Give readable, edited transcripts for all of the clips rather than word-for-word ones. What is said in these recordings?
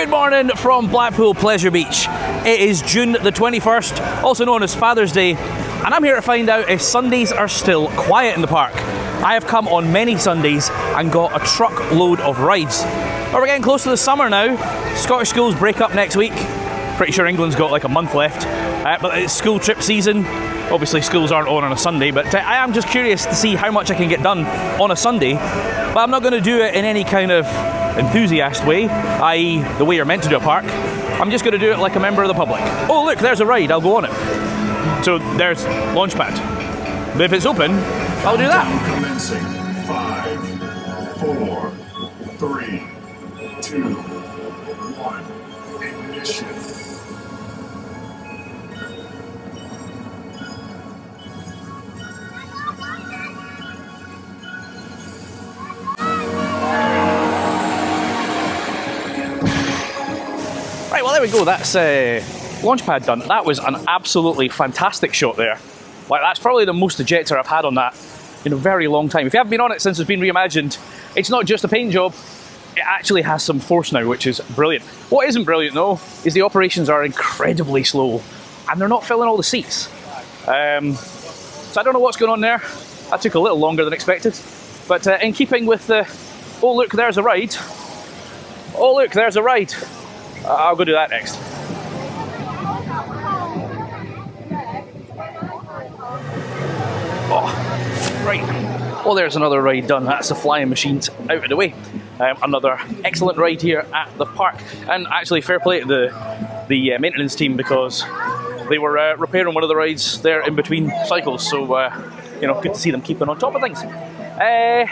Good morning from Blackpool Pleasure Beach. It is June the 21st, also known as Father's Day, and I'm here to find out if Sundays are still quiet in the park. I have come on many Sundays and got a truckload of rides. But we're getting close to the summer now. Scottish schools break up next week. Pretty sure England's got like a month left, but it's school trip season. Obviously schools aren't on a Sunday, but I am just curious to see how much I can get done on a Sunday. But I'm not going to do it in any kind of enthusiast way, i.e. the way you're meant to do a park. I'm just going to do it like a member of the public. Oh look, there's a ride, I'll go on it. So there's Launchpad. But if it's open, I'll do that. Commencing 5, 4, 3, 2, 1, ignition. Right, well there we go, that's Launchpad done. That was an absolutely fantastic shot there. Like, that's probably the most ejector I've had on that in a very long time. If you haven't been on it since it's been reimagined, it's not just a paint job, it actually has some force now, which is brilliant. What isn't brilliant though, is the operations are incredibly slow, and they're not filling all the seats. So I don't know what's going on there. That took a little longer than expected. But in keeping with the, oh look, there's a ride. Oh look, there's a ride. I'll go do that next. Oh, right. Well, there's another ride done. That's the flying machines out of the way. Another excellent ride here at the park. And actually, fair play to the maintenance team, because they were repairing one of the rides there in between cycles. So, you know, good to see them keeping on top of things. I'm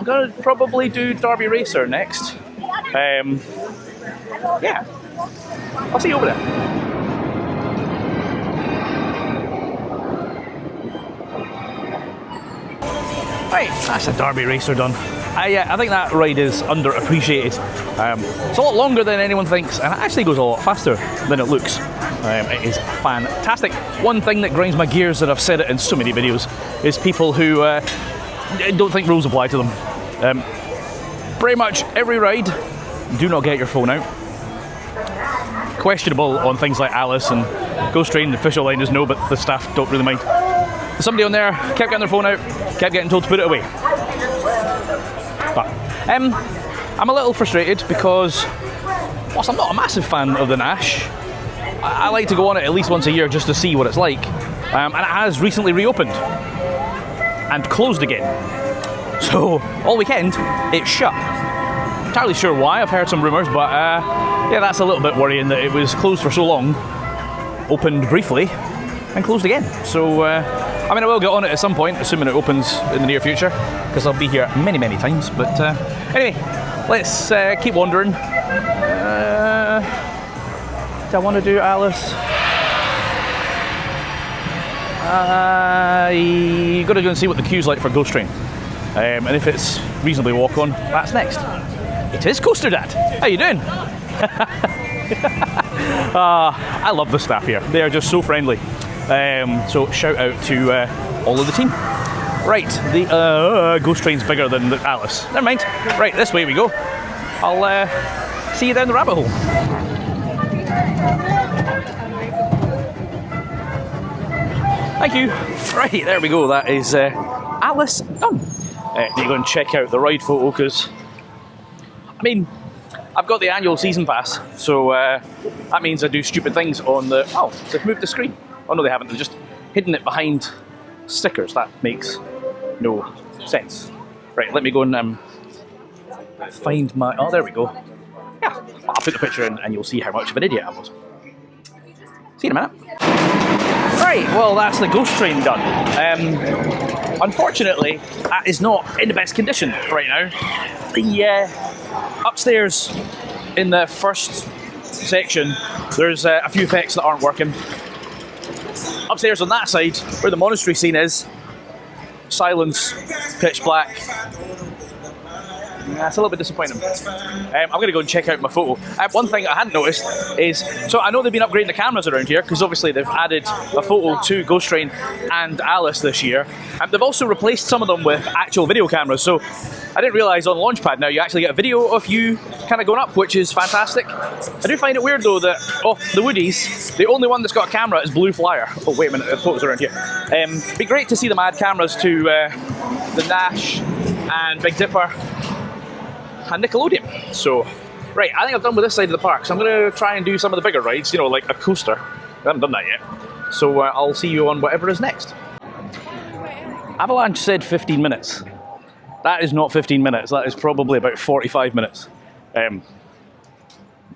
going to probably do Derby Racer next. Yeah, I'll see you over there. Right, that's a Derby Racer done. I think that ride is underappreciated. It's a lot longer than anyone thinks, and it actually goes a lot faster than it looks. It is fantastic. One thing that grinds my gears, and I've said it in so many videos, is people who don't think rules apply to them. Pretty much every ride, do not get your phone out. Questionable on things like Alice and Ghost Train. The official line is no, but the staff don't really mind. Somebody on there kept getting their phone out, kept getting told to put it away. But I'm a little frustrated because, whilst I'm not a massive fan of the Nash, I like to go on it at least once a year just to see what it's like. And it has recently reopened and closed again. So all weekend it's shut. Entirely sure why, I've heard some rumours, but yeah, that's a little bit worrying that it was closed for so long, opened briefly, and closed again. So, I mean, I will get on it at some point, assuming it opens in the near future, because I'll be here many, many times. But anyway, let's keep wandering. Do I want to do Alice? You got to go and see what the queue's like for Ghost Train. And if it's reasonably walk-on, that's next. It is Coaster Dad. How you doing? I love the staff here. They are just so friendly. So shout out to all of the team. Right, the Ghost Train's bigger than the Alice. Never mind. Right, this way we go. I'll see you down the rabbit hole. Thank you. Right, there we go. That is Alice done. You go and check out the ride photo, because I mean, I've got the annual season pass, so that means I do stupid things on the... Oh, they've moved the screen. Oh no, they haven't. They've just hidden it behind stickers. That makes no sense. Right, let me go and find my... Oh, there we go. Yeah, I'll put the picture in and you'll see how much of an idiot I was. See you in a minute. Right, well, that's the Ghost Train done. Unfortunately, that is not in the best condition right now. The upstairs in the first section, there's a few effects that aren't working. Upstairs on that side, where the monastery scene is, silence, pitch black, That's a little bit disappointing. I'm going to go and check out my photo. One thing I hadn't noticed is, so I know they've been upgrading the cameras around here, because obviously they've added a photo to Ghost Train and Alice this year. They've also replaced some of them with actual video cameras. So I didn't realise on Launchpad now you actually get a video of you kind of going up, which is fantastic. I do find it weird though that of the Woodies, the only one that's got a camera is Blue Flyer. Oh wait a minute, the photos around here. Be great to see them add cameras to the Nash and Big Dipper and Nickelodeon. So, right, I think I've done with this side of the park, so I'm going to try and do some of the bigger rides, you know, like a coaster. I haven't done that yet. So I'll see you on whatever is next. Avalanche said 15 minutes. That is not 15 minutes, that is probably about 45 minutes. And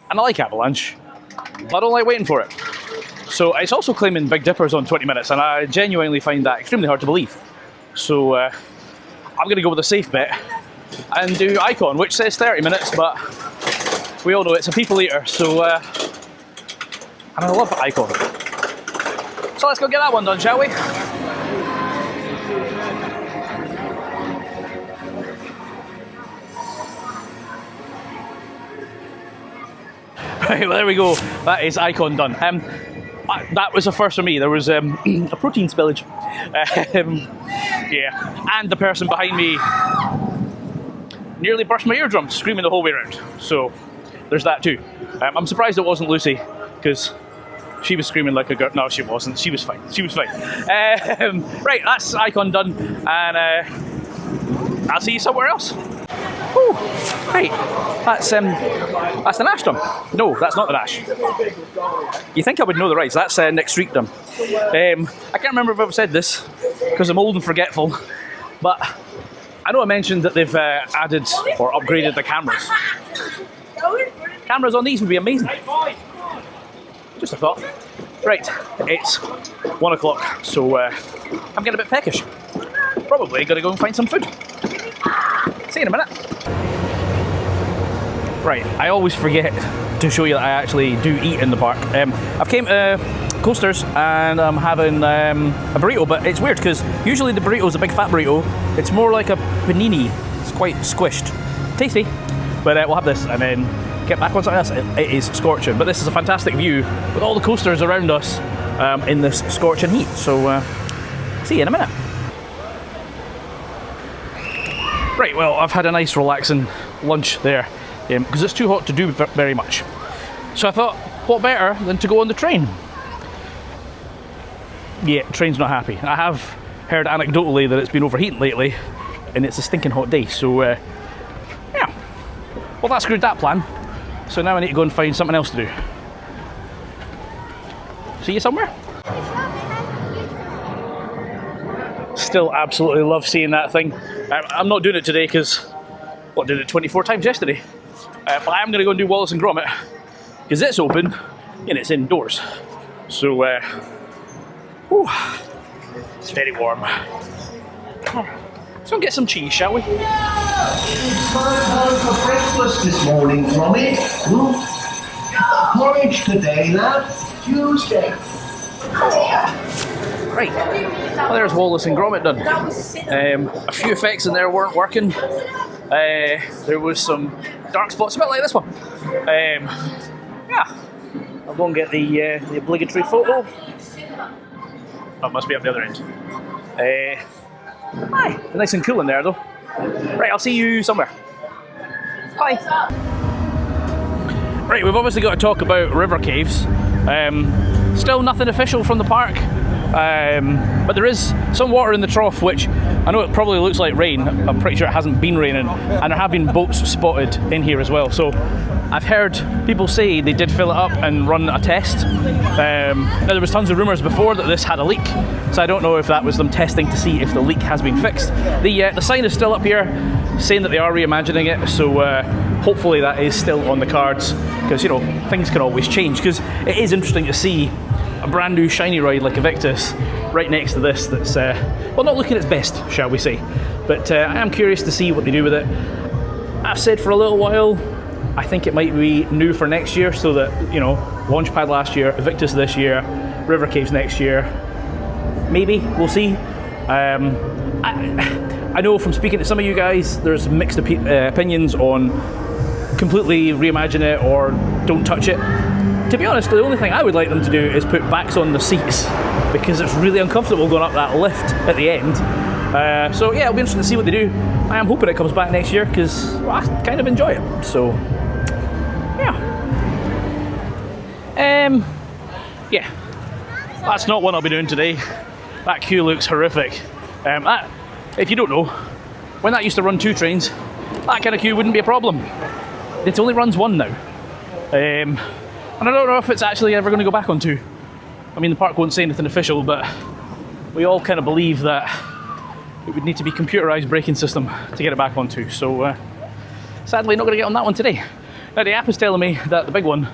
I like Avalanche, but I don't like waiting for it. So it's also claiming Big Dipper's on 20 minutes, and I genuinely find that extremely hard to believe. So I'm going to go with a safe bet and do Icon, which says 30 minutes, but we all know it's a people eater, so and I love Icon. So let's go get that one done, shall we? Right, well there we go, that is Icon done. That was a first for me. There was a protein spillage. Yeah, and the person behind me nearly burst my eardrums screaming the whole way around. So there's that too. I'm surprised it wasn't Lucy, because she was screaming like a girl. No, she wasn't. She was fine. She was fine. Right, that's Icon done, and I'll see you somewhere else. Oh, right. That's the Nash done. No, that's not the Nash. You think I would know the rides? That's next street done. I can't remember if I've said this because I'm old and forgetful, but I know I mentioned that they've added or upgraded the cameras. Cameras on these would be amazing. Just a thought. Right, it's 1 o'clock, so I'm getting a bit peckish. Probably going to go and find some food. See you in a minute. Right, I always forget to show you that I actually do eat in the park. I've came to Coasters and I'm having a burrito, but it's weird because usually the burrito is a big fat burrito. It's more like a panini. It's quite squished. Tasty, but we'll have this and then get back on something else. It is scorching, but this is a fantastic view with all the coasters around us in this scorching heat. So see you in a minute. Right, well, I've had a nice relaxing lunch there because it's too hot to do very much. So I thought, what better than to go on the train? Yeah, train's not happy. I have heard anecdotally that it's been overheating lately and it's a stinking hot day, so yeah. Well, that screwed that plan. So now I need to go and find something else to do. See you somewhere? Still absolutely love seeing that thing. I'm not doing it today because, did it 24 times yesterday. But I am going to go and do Wallace and Gromit because it's open and it's indoors. So, whew, it's very warm. Let's go and get some cheese, shall we? It's my time for breakfast this morning, Gromit. Porridge today, lad. Tuesday. Right, well there's Wallace and Gromit done. A few effects in there weren't working. There was some dark spots, a bit like this one. Yeah, I'll go and get the obligatory photo. Oh, it must be up the other end. Hi, nice and cool in there though. Right, I'll see you somewhere. Bye. Right, we've obviously got to talk about river caves. Still nothing official from the park. But there is some water in the trough, which I know it probably looks like rain. I'm pretty sure it hasn't been raining, and there have been boats spotted in here as well. So I've heard people say they did fill it up and run a test. Now there was tons of rumours before that this had a leak, so I don't know if that was them testing to see if the leak has been fixed. The sign is still up here saying that they are reimagining it, so hopefully that is still on the cards, because you know things can always change. Because it is interesting to see a brand new shiny ride like Aviktas right next to this that's, well, not looking its best, shall we say. But I am curious to see what they do with it. I've said for a little while, I think it might be new for next year, so that, you know, Launchpad last year, Aviktas this year, River Caves next year. Maybe, we'll see. I know from speaking to some of you guys, there's mixed opinions on completely reimagine it or don't touch it. To be honest, the only thing I would like them to do is put backs on the seats, because it's really uncomfortable going up that lift at the end. So yeah, it'll be interesting to see what they do. I am hoping it comes back next year, because I kind of enjoy it. So yeah. Yeah, that's not what I'll be doing today. That queue looks horrific. If you don't know, when that used to run 2 trains, that kind of queue wouldn't be a problem. It only runs 1 now. And I don't know if it's actually ever going to go back on 2. I mean, the park won't say anything official, but we all kind of believe that it would need to be computerised braking system to get it back on 2. So sadly, not going to get on that one today. Now, the app is telling me that the big one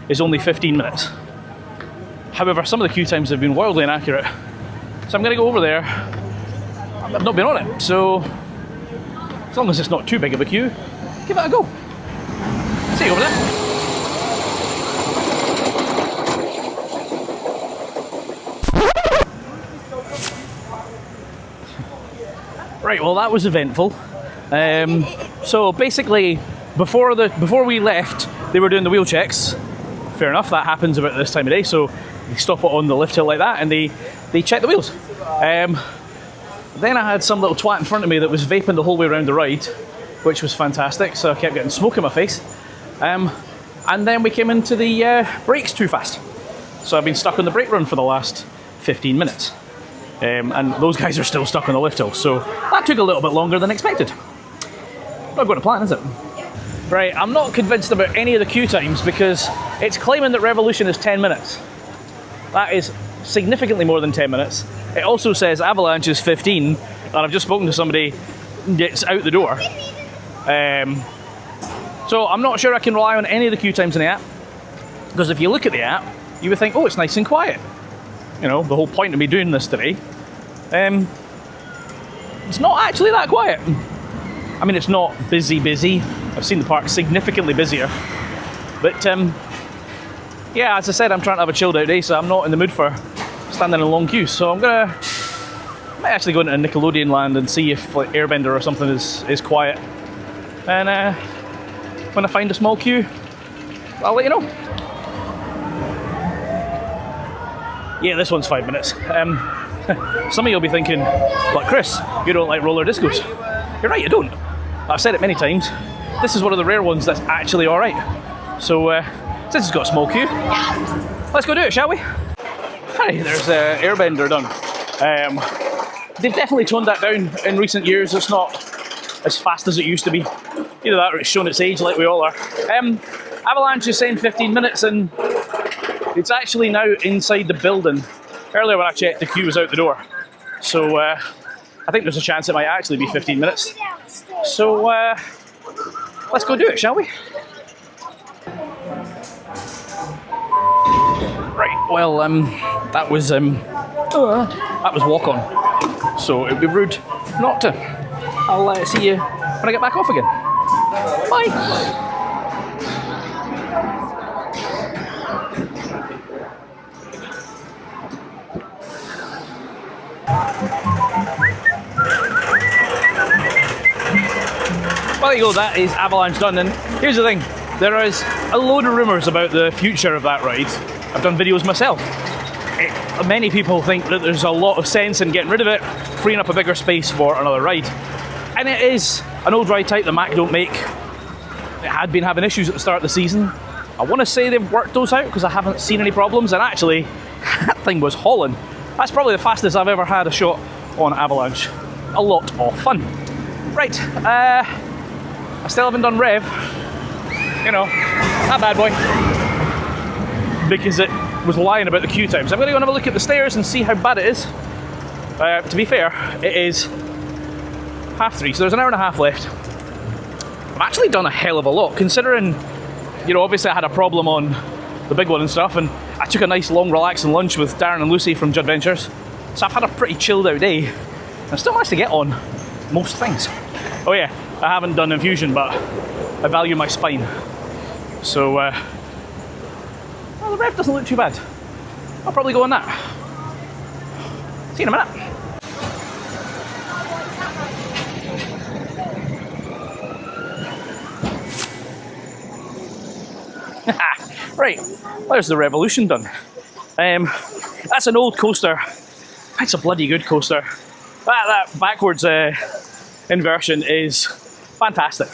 is only 15 minutes. However, some of the queue times have been wildly inaccurate. So I'm going to go over there. I've not been on it, so as long as it's not too big of a queue, give it a go. See you over there. Right, well that was eventful. So basically, before we left, they were doing the wheel checks. Fair enough, that happens about this time of day, so they stop it on the lift hill like that and they check the wheels. Then I had some little twat in front of me that was vaping the whole way around the ride, which was fantastic, so I kept getting smoke in my face. And then we came into the brakes too fast. So I've been stuck on the brake run for the last 15 minutes. And those guys are still stuck on the lift hill, so that took a little bit longer than expected. Not going to plan, is it? Right, I'm not convinced about any of the queue times, because it's claiming that Revolution is 10 minutes. That is significantly more than 10 minutes. It also says Avalanche is 15, and I've just spoken to somebody that's out the door. So I'm not sure I can rely on any of the queue times in the app, because if you look at the app, you would think, oh, it's nice and quiet. You know, the whole point of me doing this today. It's not actually that quiet. I mean, it's not busy. I've seen the park significantly busier. But yeah, as I said, I'm trying to have a chilled out day, so I'm not in the mood for standing in a long queue. So I might actually go into Nickelodeon land and see if like Airbender or something is quiet. And when I find a small queue, I'll let you know. Yeah, this one's 5 minutes. Some of you will be thinking, but Chris, you don't like roller discos. You're right, I don't. I've said it many times. This is one of the rare ones that's actually alright. So, since it's got a small queue, let's go do it, shall we? Hi, there's Airbender done. They've definitely toned that down in recent years. It's not as fast as it used to be. Either that or it's shown its age like we all are. Avalanche is saying 15 minutes and it's actually now inside the building. Earlier when I checked, the queue was out the door. So I think there's a chance it might actually be 15 minutes. So let's go do it, shall we? Right, well, that was walk on. So it'd be rude not to. I'll see you when I get back off again. Bye. Well, there you go, that is Avalanche done. And here's the thing, there is a load of rumours about the future of that ride. I've done videos myself. Many people think that there's a lot of sense in getting rid of it, freeing up a bigger space for another ride. And it is an old ride type that Mac don't make. It had been having issues at the start of the season. I want to say they've worked those out because I haven't seen any problems, and actually, that thing was hauling. That's probably the fastest I've ever had a shot on Avalanche. A lot of fun. Right, I still haven't done Rev. You know, that bad boy. Because it was lying about the queue times. I'm going to go and have a look at the stairs and see how bad it is. To be fair, it is 3:30, so there's an hour and a half left. I've actually done a hell of a lot, considering, you know, obviously I had a problem on the big one and stuff, and I took a nice long relaxing lunch with Darren and Lucy from Judd Ventures. So I've had a pretty chilled out day, and I still managed to get on most things. Oh yeah, I haven't done infusion, but I value my spine. So, well, the Rev doesn't look too bad. I'll probably go on that. See you in a minute. Right, there's the Revolution done. That's an old coaster. It's a bloody good coaster. That backwards inversion is fantastic.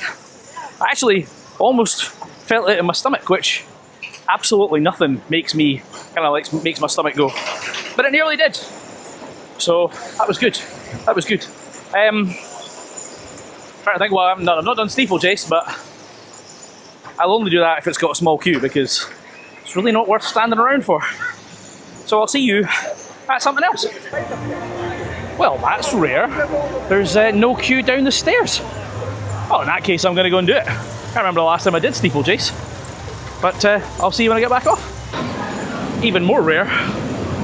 I actually almost felt it in my stomach, which absolutely nothing makes me makes my stomach go, but it nearly did. So that was good. That was good. Trying to think. Well, I've not done Steeplechase, but I'll only do that if it's got a small queue because it's really not worth standing around for. So I'll see you at something else. Well, that's rare. There's no queue down the stairs. Oh, in that case, I'm going to go and do it. I can't remember the last time I did Steeplechase, but I'll see you when I get back off. Even more rare,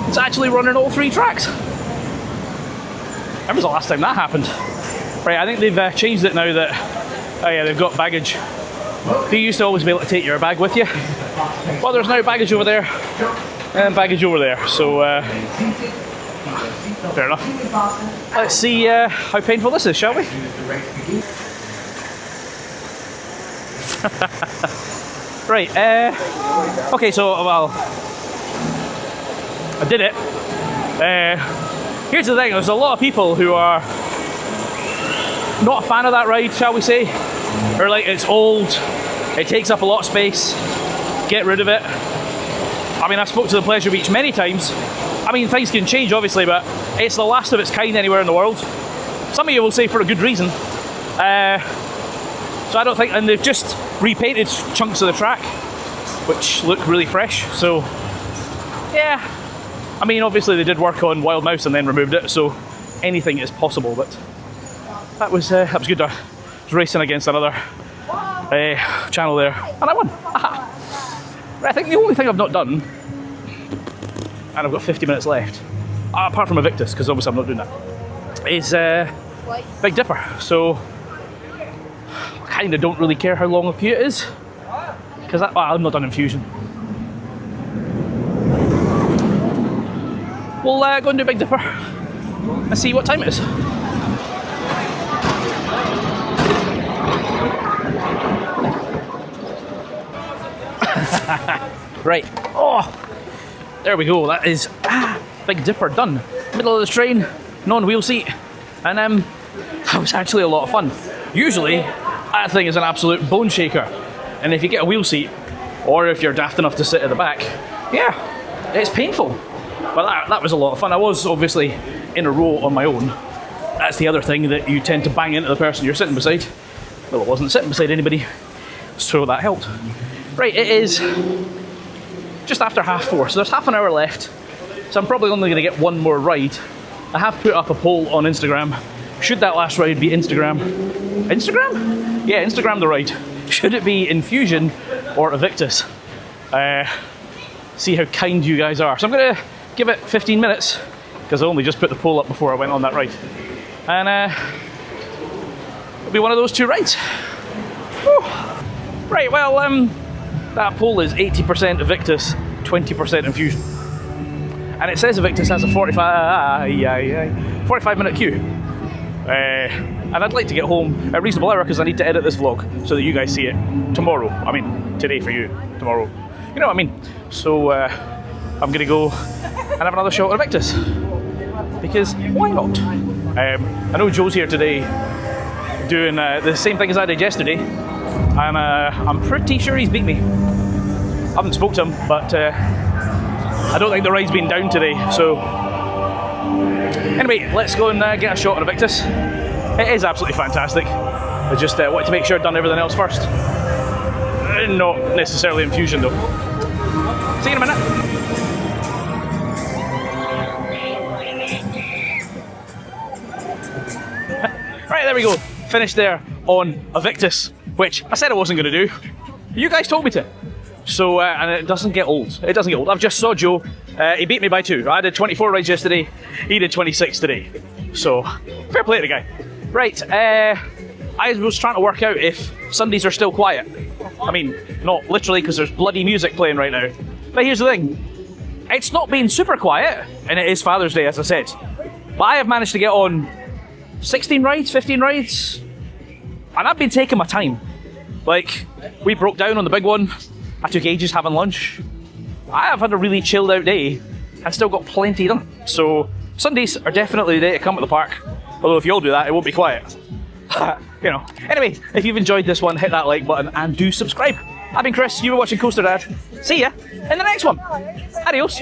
it's actually running all 3 tracks. When was the last time that happened? Right, I think they've changed it now that, oh yeah, they've got baggage. You used to always be able to take your bag with you. Well, there's now baggage over there and baggage over there, so fair enough. Let's see how painful this is, shall we? Right, okay, so, well, I did it. Here's the thing, there's a lot of people who are not a fan of that ride, shall we say. Or like, it's old, it takes up a lot of space, get rid of it. I mean, I've spoke to the Pleasure Beach many times. I mean, things can change, obviously, but it's the last of its kind anywhere in the world. Some of you will say for a good reason. So I don't think, and they've just repainted chunks of the track, which look really fresh, so yeah. I mean, obviously they did work on Wild Mouse and then removed it, so anything is possible, but that was good. I was racing against another channel there, and I won. I think the only thing I've not done, and I've got 50 minutes left, apart from Aviktas, because obviously I'm not doing that, is Big Dipper. So I kind of don't really care how long a queue it is, because I've not done Infusion. We'll go and do Big Dipper and see what time it is. Right, oh, there we go, that is Big Dipper done. Middle of the train, non-wheel seat, and that was actually a lot of fun. Usually, that thing is an absolute bone shaker, and if you get a wheel seat, or if you're daft enough to sit at the back, yeah, it's painful. But that was a lot of fun. I was obviously in a row on my own. That's the other thing, that you tend to bang into the person you're sitting beside. Well, I wasn't sitting beside anybody, so that helped. Right, it is just after 4:30, so there's half an hour left. So I'm probably only going to get one more ride. I have put up a poll on Instagram. Should that last ride be Instagram? Yeah, Instagram the ride. Should it be Infusion or Aviktas? See how kind you guys are. So I'm going to give it 15 minutes, because I only just put the poll up before I went on that ride. And it'll be one of those 2 rides. Whew. Right, well, that poll is 80% Aviktas, 20% Infusion. And it says Aviktas has a 45 minute queue. And I'd like to get home at a reasonable hour, because I need to edit this vlog so that you guys see it tomorrow. I mean, today for you, tomorrow. You know what I mean? So I'm gonna go and have another shot at Aviktas, because why not? I know Joe's here today doing the same thing as I did yesterday, and I'm pretty sure he's beat me. I haven't spoke to him, but I don't think the ride's been down today, so anyway, let's go and get a shot at Aviktas. It is absolutely fantastic. I just wanted to make sure I'd done everything else first. Not necessarily Infusion though. See you in a minute. Right, there we go. Finished there on Aviktas, which I said I wasn't going to do. You guys told me to. So, and it doesn't get old. It doesn't get old. I've just saw Joe. He beat me by 2. I did 24 rides yesterday. He did 26 today. So, fair play to the guy. Right, I was trying to work out if Sundays are still quiet. I mean, not literally, because there's bloody music playing right now. But here's the thing. It's not been super quiet, and it is Father's Day, as I said. But I have managed to get on 16 rides, 15 rides, and I've been taking my time. Like, we broke down on the big one, I took ages having lunch. I have had a really chilled out day and still got plenty done. So Sundays are definitely the day to come to the park. Although if you all do that, it won't be quiet. You know. Anyway, if you've enjoyed this one, hit that like button and do subscribe. I've been Chris, you were watching Coaster Dad. See ya in the next one. Adios.